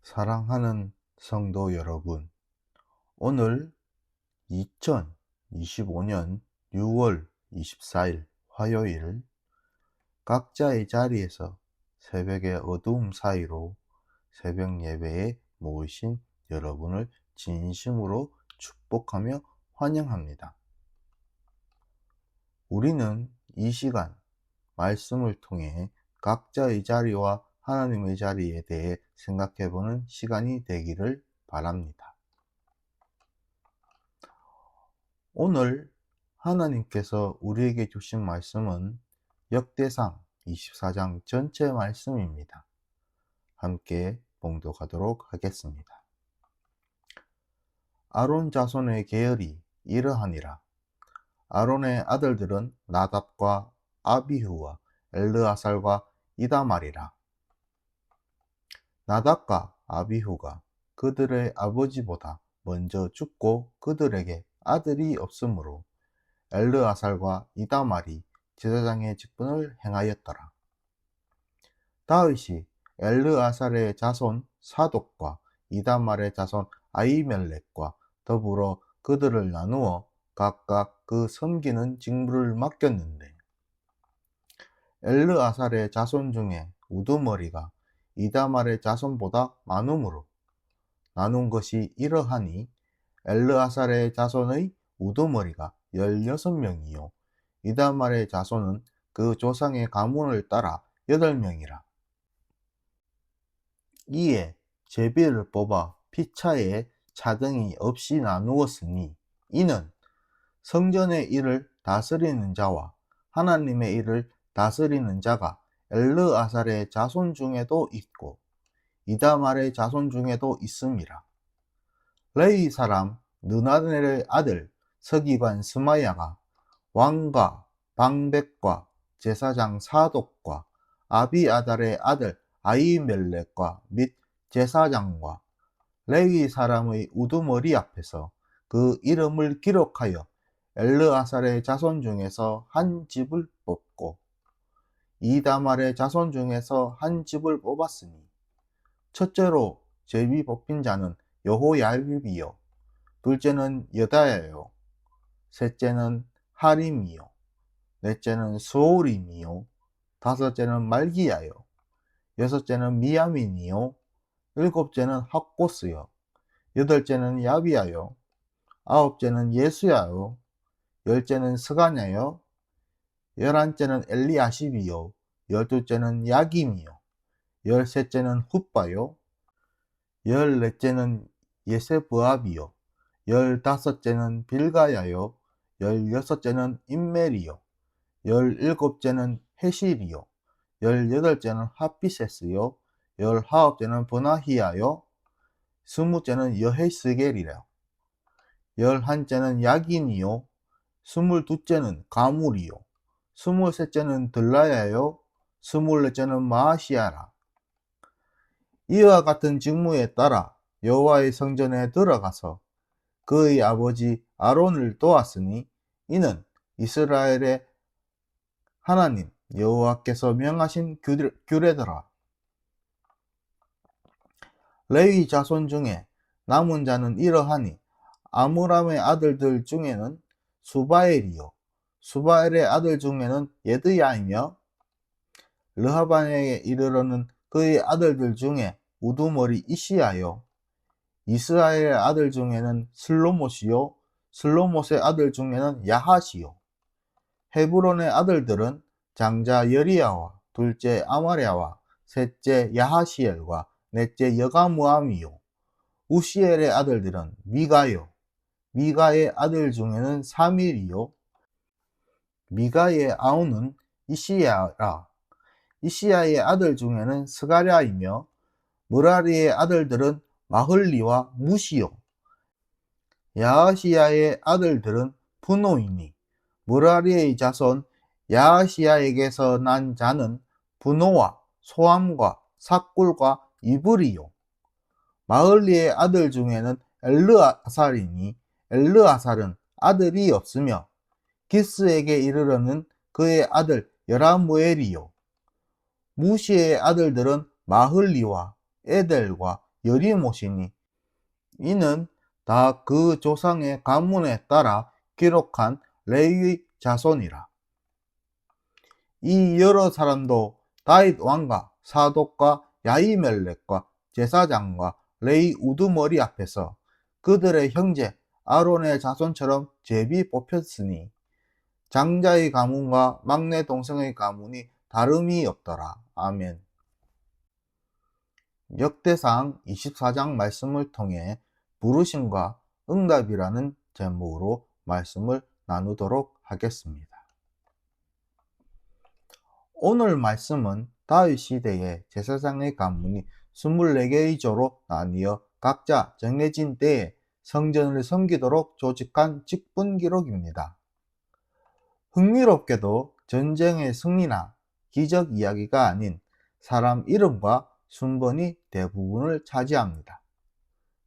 사랑하는 성도 여러분, 오늘 2025년 6월 24일 화요일 각자의 자리에서 새벽의 어두움 사이로 새벽 예배에 모이신 여러분을 진심으로 축복하며 환영합니다. 우리는 이 시간 말씀을 통해 각자의 자리와 하나님의 자리에 대해 생각해보는 시간이 되기를 바랍니다. 오늘 하나님께서 우리에게 주신 말씀은 역대상 24장 전체 말씀입니다. 함께 봉독하도록 하겠습니다. 아론 자손의 계열이 이러하니라. 아론의 아들들은 나답과 아비후와 엘르아살과 이다말이라. 나답과 아비후가 그들의 아버지보다 먼저 죽고 그들에게 아들이 없으므로 엘르아살과 이다말이 제사장의 직분을 행하였더라. 다윗이 엘르아살의 자손 사독과 이다말의 자손 아히멜렉과 더불어 그들을 나누어 각각 그 섬기는 직무를 맡겼는데, 엘르아살의 자손 중에 우두머리가 이다말의 자손보다 많으므로 나눈 것이 이러하니, 엘르아살의 자손의 우두머리가 16명이요 이다말의 자손은 그 조상의 가문을 따라 8명이라. 이에 제비를 뽑아 피차에 차등이 없이 나누었으니, 이는 성전의 일을 다스리는 자와 하나님의 일을 다스리는 자가 엘르아살의 자손 중에도 있고 이다말의 자손 중에도 있음이라. 레위 사람 느나넬의 아들 서기관 스마야가 왕과 방백과 제사장 사독과 아비아달의 아들 아히멜렉과 및 제사장과 레위 사람의 우두머리 앞에서 그 이름을 기록하여 엘르아살의 자손 중에서 한 집을 뽑고 이다말의 자손 중에서 한 집을 뽑았으니, 첫째로 제비 뽑힌 자는 여호야립이요, 둘째는 여다야요, 셋째는 하림이요, 넷째는 스오림이요, 다섯째는 말기야요, 여섯째는 미야민이요, 일곱째는 학고스요, 여덟째는 야비야요, 아홉째는 예수야요, 열째는 스가냐요, 열한째는 엘리아십이요, 열둘째는 야김이요, 열셋째는 훗바요, 열넷째는 예세브압이요, 열다섯째는 빌가야요, 열여섯째는 임멜이요, 열일곱째는 헤실이요, 열여덟째는 하피세스요, 열아홉째는 보나히야요, 스무째는 여헤스겔이라. 열한째는 야긴이요, 스물두째는 가물이요, 스물셋째는 들라야요, 스물넷째는 마아시아라. 이와 같은 직무에 따라 여호와의 성전에 들어가서 그의 아버지 아론을 도왔으니, 이는 이스라엘의 하나님 여호와께서 명하신 규례더라. 레위 자손 중에 남은 자는 이러하니, 아므람의 아들들 중에는 수바엘이요, 수바엘의 아들 중에는 예드야이며, 르하반에게 이르러는 그의 아들들 중에 우두머리 이시야요, 이스라엘의 아들 중에는 슬로못이요, 슬로못의 아들 중에는 야하시요. 헤브론의 아들들은 장자 여리야와 둘째 아마랴와 셋째 야하시엘과 넷째 여가무암이요. 우시엘의 아들들은 미가요, 미가의 아들 중에는 사밀이요, 미가의 아우는 이시야라. 이시야의 아들 중에는 스가랴이며, 무라리의 아들들은 마흘리와 무시요. 야하시야의 아들들은 분노이니, 무라리의 자손 야하시야에게서 난 자는 분노와 소함과 삭굴과 이불이요. 마흘리의 아들 중에는 엘르아살이니, 엘르아살은 아들이 없으며 기스에게 이르러는 그의 아들 여라무엘이요. 무시의 아들들은 마흘리와 에델과 여리못이니 이는 다 그 조상의 가문에 따라 기록한 레위 자손이라. 이 여러 사람도 다윗 왕과 사독과 야히멜렉과 제사장과 레위 우두머리 앞에서 그들의 형제 아론의 자손처럼 제비 뽑혔으니 장자의 가문과 막내 동생의 가문이 다름이 없더라. 아멘. 역대상 24장 말씀을 통해 부르심과 응답이라는 제목으로 말씀을 나누도록 하겠습니다. 오늘 말씀은 다윗 시대의 제사장의 가문이 24개의 조로 나뉘어 각자 정해진 때에 성전을 섬기도록 조직한 직분 기록입니다. 흥미롭게도 전쟁의 승리나 기적 이야기가 아닌 사람 이름과 순번이 대부분을 차지합니다.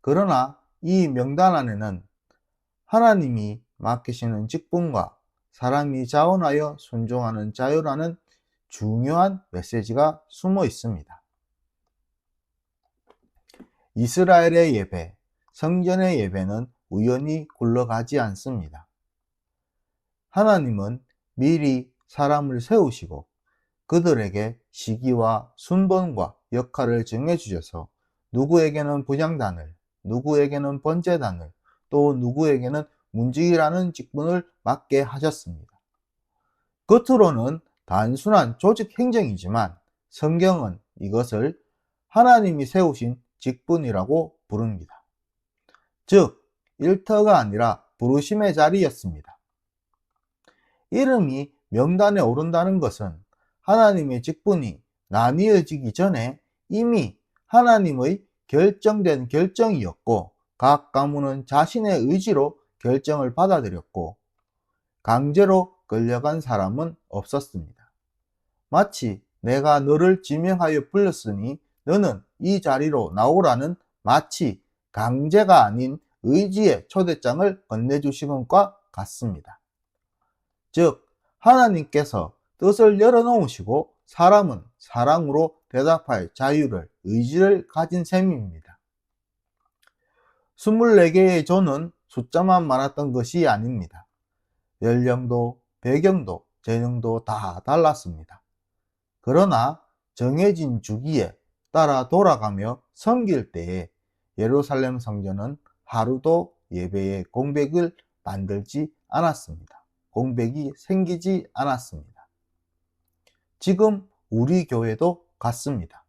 그러나 이 명단 안에는 하나님이 맡기시는 직분과 사람이 자원하여 순종하는 자유라는 중요한 메시지가 숨어 있습니다. 이스라엘의 예배, 성전의 예배는 우연히 굴러가지 않습니다. 하나님은 미리 사람을 세우시고 그들에게 시기와 순번과 역할을 정해주셔서 누구에게는 부장단을, 누구에게는 번제단을, 또 누구에게는 문지기라는 직분을 맡게 하셨습니다. 겉으로는 단순한 조직 행정이지만 성경은 이것을 하나님이 세우신 직분이라고 부릅니다. 즉, 일터가 아니라 부르심의 자리였습니다. 이름이 명단에 오른다는 것은 하나님의 직분이 나뉘어지기 전에 이미 하나님의 결정된 결정이었고 각 가문은 자신의 의지로 결정을 받아들였고 강제로 끌려간 사람은 없었습니다. 마치 내가 너를 지명하여 불렀으니 너는 이 자리로 나오라는 마치 강제가 아닌 의지의 초대장을 건네주신 것과 같습니다. 즉 하나님께서 뜻을 열어놓으시고 사람은 사랑으로 대답할 자유를, 의지를 가진 셈입니다. 24개의 조는 숫자만 많았던 것이 아닙니다. 연령도, 배경도, 재능도 다 달랐습니다. 그러나 정해진 주기에 따라 돌아가며 섬길 때에 예루살렘 성전은 하루도 예배의 공백을 만들지 않았습니다. 공백이 생기지 않았습니다. 지금 우리 교회도 같습니다.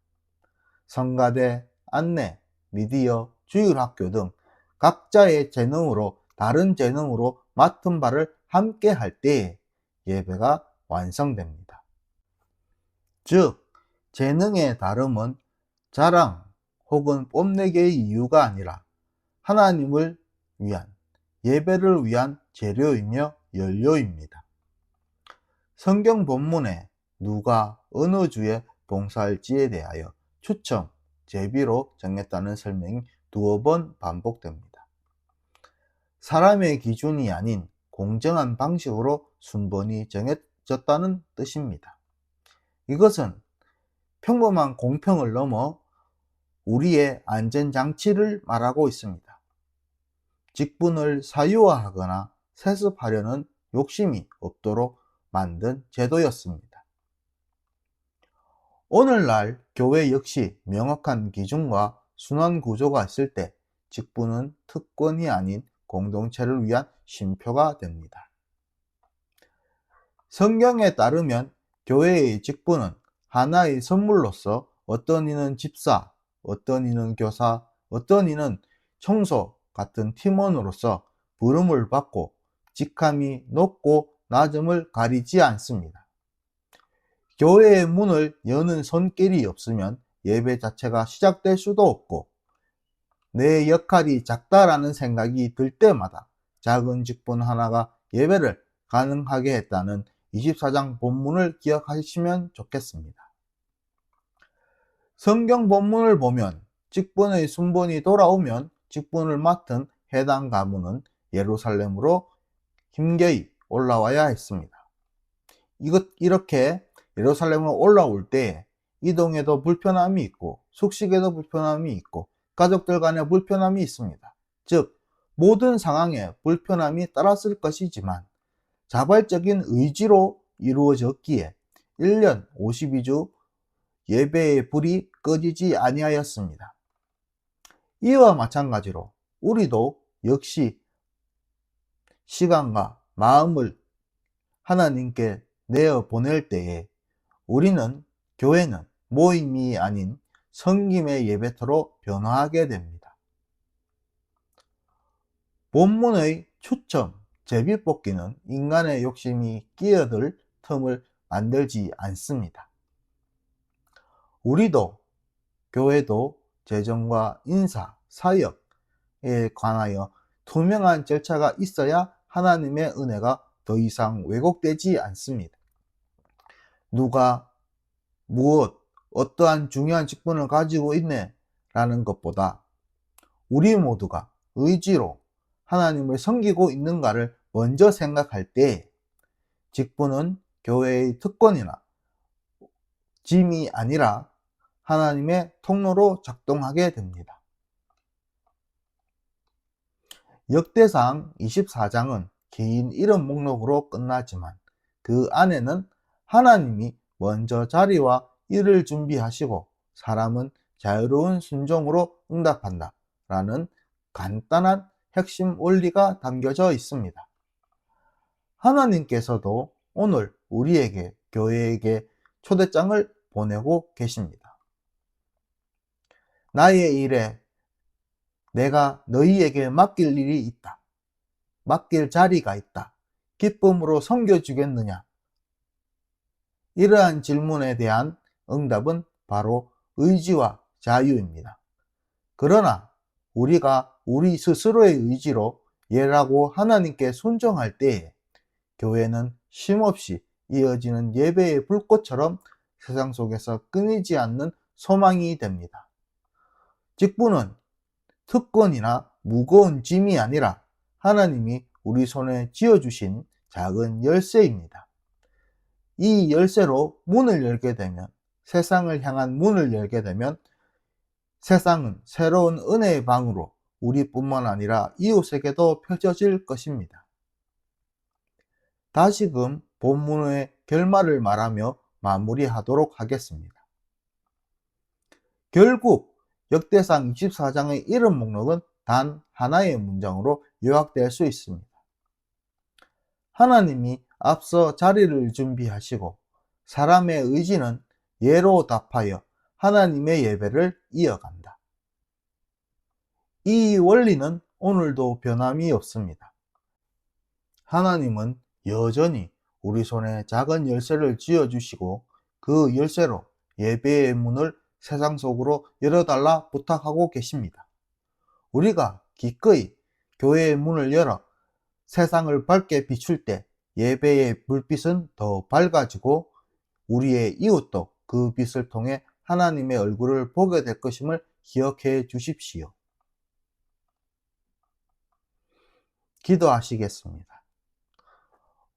성가대, 안내, 미디어, 주일학교 등 각자의 재능으로 다른 재능으로 맡은 바를 함께 할 때에 예배가 완성됩니다. 즉, 재능의 다름은 자랑 혹은 뽐내기의 이유가 아니라 하나님을 위한, 예배를 위한 재료이며 연료입니다. 성경 본문에 누가 어느 주에 봉사할지에 대하여 추첨, 제비로 정했다는 설명이 두어 번 반복됩니다. 사람의 기준이 아닌 공정한 방식으로 순번이 정해졌다는 뜻입니다. 이것은 평범한 공평을 넘어 우리의 안전장치를 말하고 있습니다. 직분을 사유화하거나 세습하려는 욕심이 없도록 만든 제도였습니다. 오늘날 교회 역시 명확한 기준과 순환 구조가 있을 때 직분은 특권이 아닌 공동체를 위한 쉼표가 됩니다. 성경에 따르면 교회의 직분은 하나의 선물로서 어떤 이는 집사, 어떤 이는 교사, 어떤 이는 청소 같은 팀원으로서 부름을 받고 직함이 높고 낮음을 가리지 않습니다. 교회의 문을 여는 손길이 없으면 예배 자체가 시작될 수도 없고 내 역할이 작다라는 생각이 들 때마다 작은 직분 하나가 예배를 가능하게 했다는 24장 본문을 기억하시면 좋겠습니다. 성경 본문을 보면 직분의 순번이 돌아오면 직분을 맡은 해당 가문은 예루살렘으로 힘겨이 올라와야 했습니다. 이렇게 예루살렘으로 올라올 때 이동에도 불편함이 있고 숙식에도 불편함이 있고 가족들 간의 불편함이 있습니다. 즉, 모든 상황에 불편함이 따랐을 것이지만 자발적인 의지로 이루어졌기에 1년 52주 예배의 불이 꺼지지 아니하였습니다. 이와 마찬가지로 우리도 역시 시간과 마음을 하나님께 내어 보낼 때에 우리는, 교회는 모임이 아닌 섬김의 예배터로 변화하게 됩니다. 본문의 추첨, 제비뽑기는 인간의 욕심이 끼어들 틈을 만들지 않습니다. 우리도, 교회도 재정과 인사, 사역에 관하여 투명한 절차가 있어야 하나님의 은혜가 더 이상 왜곡되지 않습니다. 누가 무엇, 어떠한 중요한 직분을 가지고 있네 라는 것보다 우리 모두가 의지로 하나님을 섬기고 있는가를 먼저 생각할 때 직분은 교회의 특권이나 짐이 아니라 하나님의 통로로 작동하게 됩니다. 역대상 24장은 긴 이름 목록으로 끝나지만 그 안에는 하나님이 먼저 자리와 일을 준비하시고 사람은 자유로운 순종으로 응답한다 라는 간단한 핵심 원리가 담겨져 있습니다. 하나님께서도 오늘 우리에게, 교회에게 초대장을 보내고 계십니다. 나의 일에 내가 너희에게 맡길 일이 있다. 맡길 자리가 있다. 기쁨으로 섬겨주겠느냐? 이러한 질문에 대한 응답은 바로 의지와 자유입니다. 그러나 우리가 우리 스스로의 의지로 예라고 하나님께 순종할 때에 교회는 쉼없이 이어지는 예배의 불꽃처럼 세상 속에서 끊이지 않는 소망이 됩니다. 직분은 특권이나 무거운 짐이 아니라 하나님이 우리 손에 쥐어주신 작은 열쇠입니다. 이 열쇠로 문을 열게 되면, 세상을 향한 문을 열게 되면 세상은 새로운 은혜의 방으로 우리뿐만 아니라 이웃에게도 펼쳐질 것입니다. 다시금 본문의 결말을 말하며 마무리하도록 하겠습니다. 결국 역대상 24장의 이름 목록은 단 하나의 문장으로 요약될 수 있습니다. 하나님이 앞서 자리를 준비하시고 사람의 의지는 예로 답하여 하나님의 예배를 이어간다. 이 원리는 오늘도 변함이 없습니다. 하나님은 여전히 우리 손에 작은 열쇠를 쥐어주시고 그 열쇠로 예배의 문을 세상 속으로 열어달라 부탁하고 계십니다. 우리가 기꺼이 교회의 문을 열어 세상을 밝게 비출 때 예배의 불빛은 더 밝아지고 우리의 이웃도 그 빛을 통해 하나님의 얼굴을 보게 될 것임을 기억해 주십시오. 기도하시겠습니다.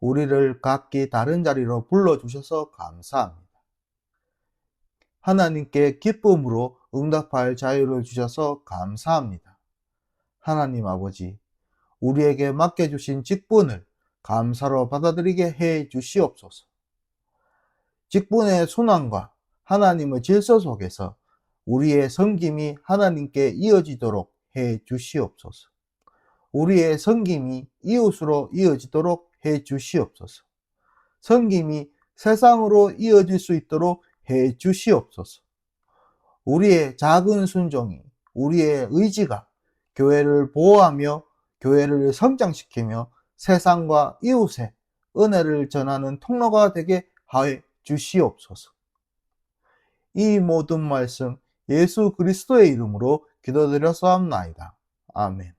우리를 각기 다른 자리로 불러주셔서 감사합니다. 하나님께 기쁨으로 응답할 자유를 주셔서 감사합니다. 하나님 아버지, 우리에게 맡겨주신 직분을 감사로 받아들이게 해 주시옵소서. 직분의 순환과 하나님의 질서 속에서 우리의 섬김이 하나님께 이어지도록 해 주시옵소서. 우리의 섬김이 이웃으로 이어지도록 해 주시옵소서. 섬김이 세상으로 이어질 수 있도록 해 주시옵소서. 우리의 작은 순종이, 우리의 의지가 교회를 보호하며 교회를 성장시키며 세상과 이웃에 은혜를 전하는 통로가 되게 하여 주시옵소서. 이 모든 말씀 예수 그리스도의 이름으로 기도드렸사옵나이다. 아멘.